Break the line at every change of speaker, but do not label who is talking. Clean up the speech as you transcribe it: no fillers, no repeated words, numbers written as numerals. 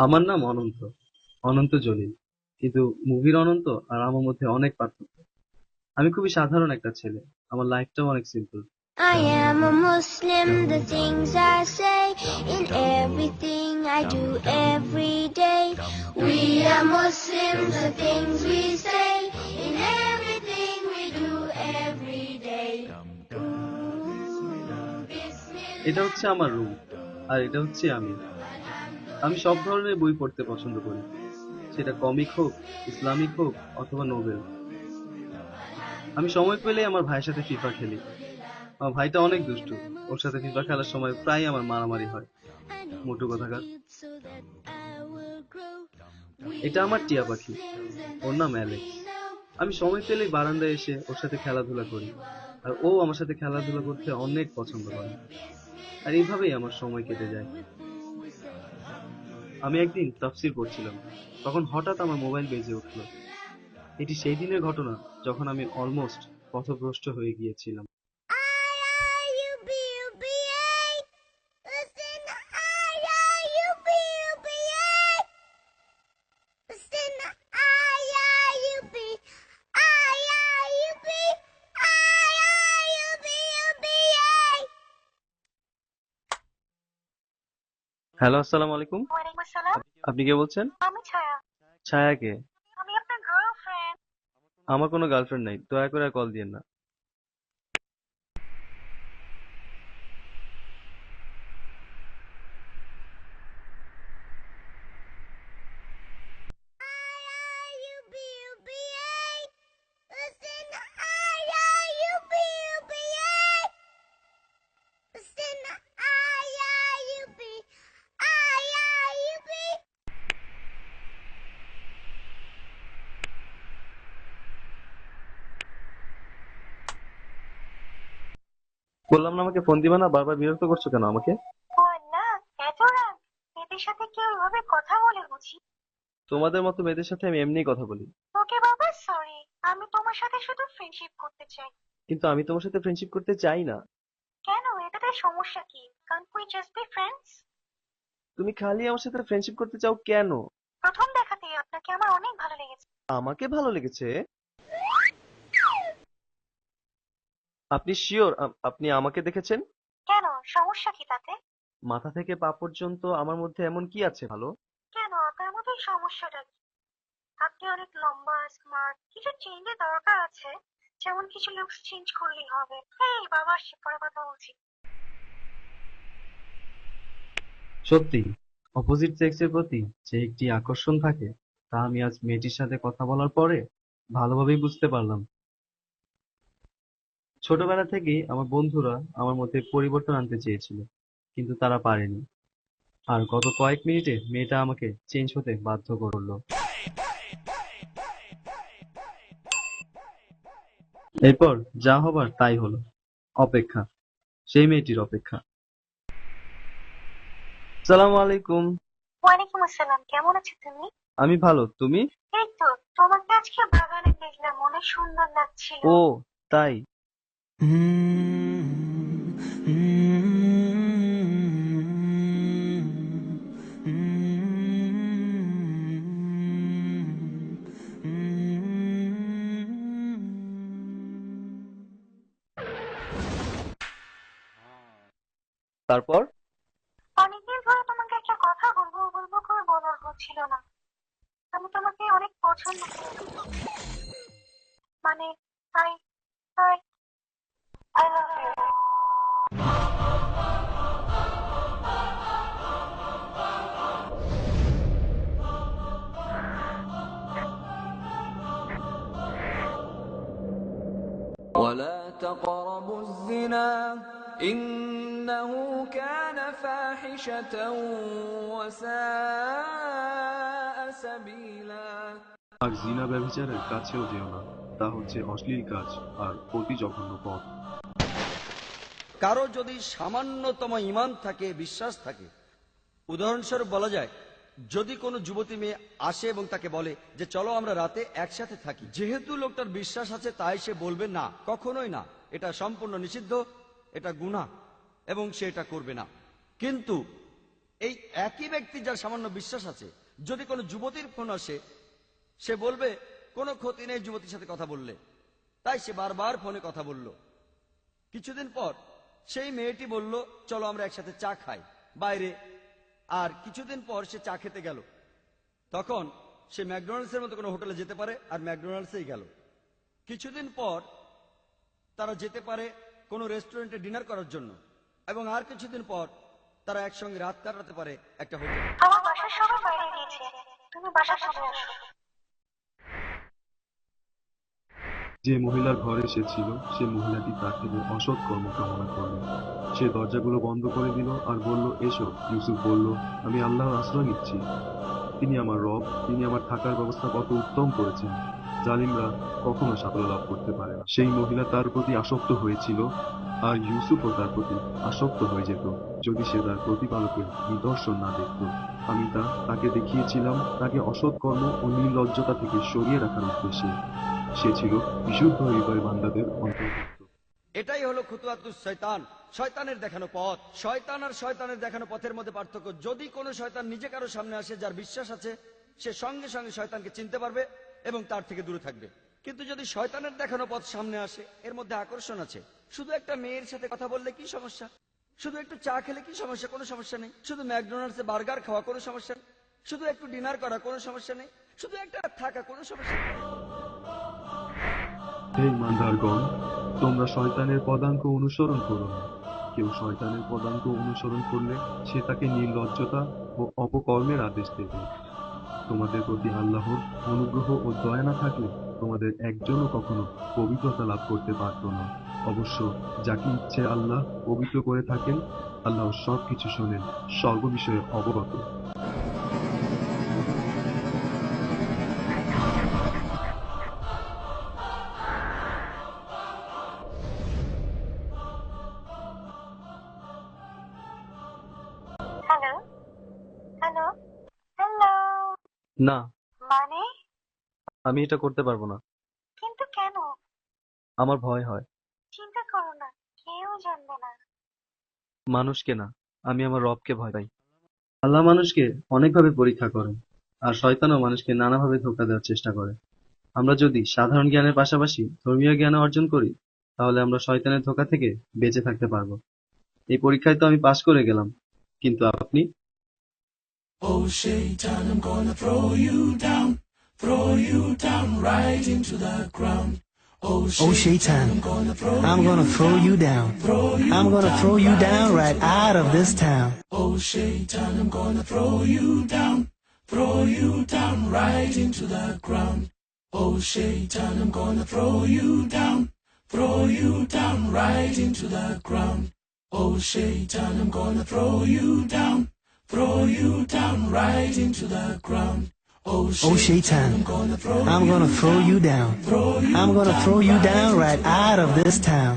আমার নাম অনন্ত, অনন্ত জলিল। কিন্তু মুভির অনন্ত আর আমার মধ্যে অনেক পার্থক্য। আমি খুবই সাধারণ একটা ছেলে। আমার লাইফটাও অনেক simple.
I am a Muslim, the things I say, in everything I do every day. We are Muslims, the things we say, in everything we do every day.
এটা হচ্ছে আমার রুম, আর এটা হচ্ছে আমি। আমি সব ধরনের বই পড়তে পছন্দ করি, সেটা কমিক হোক, ইসলামিক হোক, অথবা নোবেল। আমি সময় পেলে আমার ভাইয়ের সাথে ফিফা খেলি। আমার ভাইটা অনেক দুষ্টু। ওর সাথে ফিফা খেলার সময় প্রায় আমার মারামারি হয়। মোটু কথাকার। এটা আমার টিয়া পাখি, ওর নাম অ্যালেক্স। আমি সময় পেলেই বারান্দায় এসে ওর সাথে খেলাধুলা করি, আর ও আমার সাথে খেলাধুলা করতে অনেক পছন্দ করে। আর এইভাবেই আমার সময় কেটে যায়। আমি একদিন তাফসীর পড়ছিলাম, তখন হঠাৎ আমার মোবাইল বেজে উঠল। এটি সেই দিনের ঘটনা যখন আমি অলমোস্ট পথভ্রষ্ট হয়ে গিয়েছিলাম। হ্যালো, আসসালামু আলাইকুম।
ওয়ালাইকুম আসসালাম।
আপনি কে বলছেন?
আমি ছায়া।
ছায়া কে?
আমি আপনার গার্লফ্রেন্ড।
আমার কোনো গার্লফ্রেন্ড নাই, দয়া করে আর কল দিয়েন না। বললাম না আমাকে ফোন দিবা না, বারবার বিরক্ত করছো কেন আমাকে?
ও না, এত রাগ! মেয়েদের সাথে কেউ এভাবে কথা বলে বুঝি?
তোমাদের মতো মেয়েদের সাথে আমি এমনিই কথা বলি।
ওকে বাবা, সরি। আমি তোমার সাথে শুধু ফ্রেন্ডশিপ করতে চাই।
কিন্তু আমি তোমার সাথে ফ্রেন্ডশিপ করতে চাই না।
কেন? এটাতে সমস্যা কি? Can't we just be friends?
তুমি খালি আমার সাথে ফ্রেন্ডশিপ করতে চাও কেন?
প্রথম দেখাতেই আপনাকে আমার অনেক ভালো লেগেছে।
আমাকে ভালো লেগেছে? আপনি শিওর আপনি আমাকে দেখেছেন?
কেন? সমস্যা কি তাতে?
মাথা থেকে পা পর্যন্ত আমার মধ্যে এমন কি আছে ভালো?
কেন, আপনার মধ্যে এই সমস্যাটা কি? আপনি অনেক লম্বা, স্মার্ট। কিছু চেঞ্জের দরকার আছে। যেমন কিছু লুকস চেঞ্জ করলেই হবে। এই বাবা, সে পরে কথা বলছি।
সত্যি, অপোজিট সেক্সের প্রতি যে একটি আকর্ষণ থাকে, তা আমি আজ মেয়েটির সাথে কথা বলার পরে ভালোভাবেই বুঝতে পারলাম। ছোটবেলা থেকেই আমার বন্ধুরা আমার মধ্যে পরিবর্তন আনতে চেয়েছিল, কিন্তু তারা পারেনি। আর গত কয়েক মিনিটে মেয়েটা আমাকে চেঞ্জ হতে বাধ্য করলো। এরপর যা হবার তাই হলো। অপেক্ষা, সেই মেয়েটির অপেক্ষা। সালামু আলাইকুম।
ওয়ালাইকুম আসসালাম। কেমন আছো তুমি?
আমি ভালো, তুমি?
এই তো, তোমাকে আজকে বাগানে দেখলাম, অনেক সুন্দর লাগছিল।
ও, তাই? তারপর?
অনেকদিন ধরে তোমাকে একটা কথা বলবো বলবো করে বলার হচ্ছিল না। আমি তোমাকে অনেক পছন্দ করি। মানে, I I I love you.
ولا تقربوا الزنا إنه كان فاحشة وساء سبيلا
আর জিনা ব্যভিচারের কাছেও যেও না, তা হচ্ছে অশ্লীল কাজ আর অতি জঘন্য পথ।
কারো যদি সামান্যতম ঈমান থাকে, বিশ্বাস থাকে, উদাহরণস্বরূপ বলা যায়, যদি কোনো যুবতী মেয়ে আসে এবং তাকে বলে যে চলো আমরা রাতে একসাথে থাকি, যেহেতু লোকটার বিশ্বাস আছে তাই সে বলবে না, কখনোই না, এটা সম্পূর্ণ নিষিদ্ধ, এটা গুনাহ এবং সে এটা করবে না। কিন্তু এই একই ব্যক্তি যার সামান্য বিশ্বাস আছে, যদি কোনো যুবতীর ফোন আসে, সে বলবে কোনো ক্ষতি নেই যুবতীর সাথে কথা বললে, তাই সে বারবার ফোনে কথা বলল। কিছুদিন পর সেই মেয়েটি বলল, চলো আমরা একসাথে চা খাই বাইরে। আর কিছুদিন পর সে চা খেতে গেল। তখন সে ম্যাকডোনাল্ডসের মতো কোনো হোটেলে যেতে পারে, আর ম্যাকডোনাল্ডসেই গেল। কিছুদিন পর তারা যেতে পারে কোনো রেস্টুরেন্টে ডিনার করার জন্য, এবং আর কিছুদিন পর তারা একসঙ্গে রাত কাটাতে পারে একটা হোটেলে।
আমার বাসার সবাই বাইরে গিয়েছে, তুমি বাসার চলে আসো।
যে মহিলার ঘরে সে ছিল, সে মহিলাটি তার থেকে অসৎ কর্ম কামনা করল। সে দরজাগুলো বন্ধ করে দিল আর বলল, এসো। ইউসুফ বলল, আমি আল্লাহর আশ্রয় নিচ্ছি। তিনি আমার রব, তিনি আমার থাকার ব্যবস্থা কত উত্তম করেছেন। জালিমরা কখনো সাফল্য লাভ করতে পারে না। সেই মহিলা তার প্রতি আসক্ত হয়েছিল, আর ইউসুফও তার প্রতি আসক্ত হয়ে যেত যদি সে তার প্রতিপালকের নিদর্শন না দেখত। আমি তাকে দেখিয়েছিলাম তাকে অসৎ কর্ম ও নির্লজ্জতা থেকে সরিয়ে রাখার উদ্দেশ্যে। সে ছিল বিশুদ্ধ হৃদয় বান্দাদের অন্তর্ভুক্ত।
এটাই হলো খুতুয়াতুস শয়তান, শয়তানের দেখানো পথ। শয়তান আর শয়তানের দেখানো পথের মধ্যে পার্থক্য, যদি কোনো শয়তান নিজে কারো সামনে আসে যার বিশ্বাস আছে, সে সঙ্গে সঙ্গে শয়তানকে চিনতে পারবে এবং তার থেকে দূরে থাকবে। কিন্তু যদি শয়তানের দেখানো পথ সামনে আসে, এর মধ্যে আকর্ষণ আছে। শুধু একটা মেয়ের সাথে কথা বললে কি সমস্যা? শুধু একটু চা খেলে কি সমস্যা? কোনো সমস্যা নেই। শুধু ম্যাকডোনাল্ডসে বার্গার খাওয়া, কোনো সমস্যা নেই। শুধু একটু ডিনার করা, কোনো সমস্যা নেই। শুধু একটা থাকা, কোনো সমস্যা নেই।
হে ইমানদারগণ, তোমরা শয়তানের পদাঙ্ক অনুসরণ করো না। কেউ শয়তানের পদাঙ্ক অনুসরণ করলে সে তাকে নির্লজ্জতা ও অপকর্মের আদেশ দেবে। তোমাদের প্রতি আল্লাহর অনুগ্রহ ও দয়া না থাকলে তোমাদের একজনও কখনো পবিত্রতা লাভ করতে পারত না। অবশ্য যাকে ইচ্ছে আল্লাহ পবিত্র করে থাকেন, আল্লাহ সবকিছু শোনেন, সর্ববিষয়ে অবগত।
Hello hello hello.
না,
মানে?
আমি এটা করতে পারবো না।
কিন্তু কেন?
আমার ভয় হয়।
চিন্তা করো না, কেউ জানবে না।
মানুষকে না, আমি আমার রবকে ভয় পাই। আল্লাহ মানুষকে অনেকভাবে পরীক্ষা করেন, আর শয়তানও মানুষকে নানাভাবে ধোঁকা দেওয়ার চেষ্টা করে। আমরা যদি সাধারণ জ্ঞানের পাশাপাশি ধর্মীয় জ্ঞান অর্জন করি, তাহলে আমরা শয়তানের ধোঁকা থেকে বেঁচে থাকতে পারবো। এই পরীক্ষায় তো আমি পাশ করে গেলাম, কিন্তু আপনি?
Oh, Shaitan, I'm gonna throw you down right into the ground. Oh, Shaitan, I'm gonna throw you down. I'm gonna throw you down right out of this town. Oh, Shaitan, I'm gonna throw you down right into the ground. Oh, Shaitan, I'm gonna throw you down right into the ground. Oh, Shaitan, I'm gonna throw you down right into the ground. Oh, Shaitan, I'm gonna throw you down. I'm gonna throw you down right out of this town.